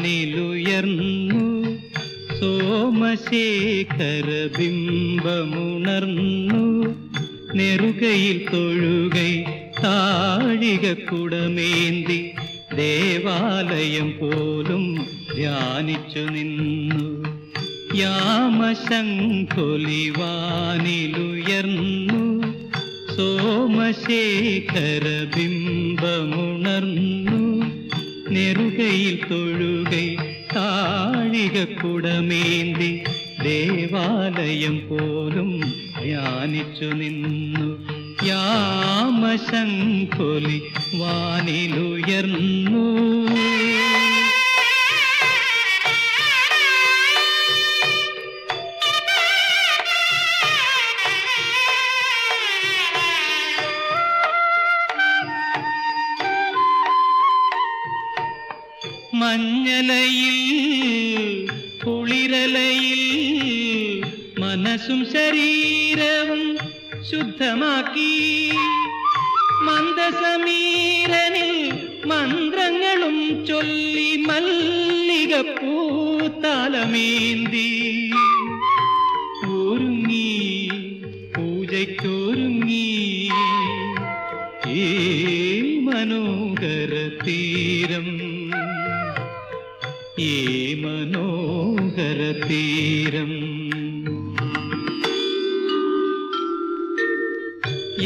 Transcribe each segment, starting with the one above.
യാമശംഖൊലിവാനിലുയർന്നു സോമശേഖര ബിംബമുണർന്നു നെറുകയിൽ തൊഴുകൈ താഴികക്കുടമേന്തി ദേവാലയം പോലും ധ്യാനിച്ചു നിന്നു. യാമശംഖൊലിവാനിലുയർന്നു സോമശേഖര ബിംബമുണർന്നു നെറുകയിൽ തൊഴുകൈ താഴികക്കുടമേന്തി ദേവാലയം പോലും ധ്യാനിച്ചു നിന്നു. യാമശംഖൊലി വാനിലുയർന്നു. മഞ്ഞലയിൽ കുളിരലയിൽ മനസ്സും ശരീരവും ശുദ്ധമാക്കി മന്ദസമീരനിൽ മന്ത്രങ്ങളും ചൊല്ലി മല്ലികപ്പൂത്താലമേന്തി ഒരുങ്ങി പൂജയ്ക്കൊരുങ്ങി ഈ മനോഹര തീരം, ഈ മനോഹര തീരം.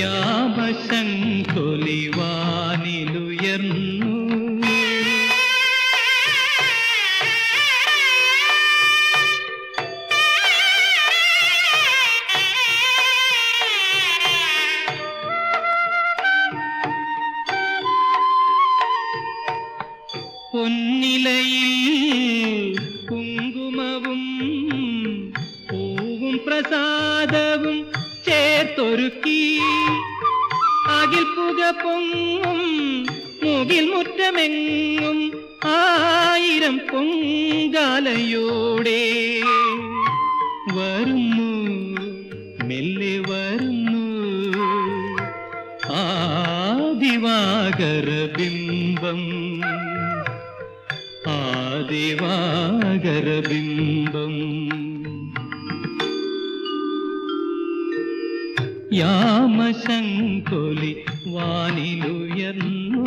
യാമശംഖൊലിവാനിലുയർന്നു. പൊന്നിലയിൽ കുങ്കുമവും പൂവും പ്രസാദവും ചേർത്തൊരുക്കി അകിൽ പുക പൊങ്ങും മുകിൽ മുറ്റമെങ്ങും ആയിരം പൊങ്കാലയോടെ വരുന്നു, മെല്ലെ വരുന്നു ആദിവാകര ബിംബം, ആദിവാകര ബിംബം. യാമശംഖൊലി വാനിലുയർന്നു.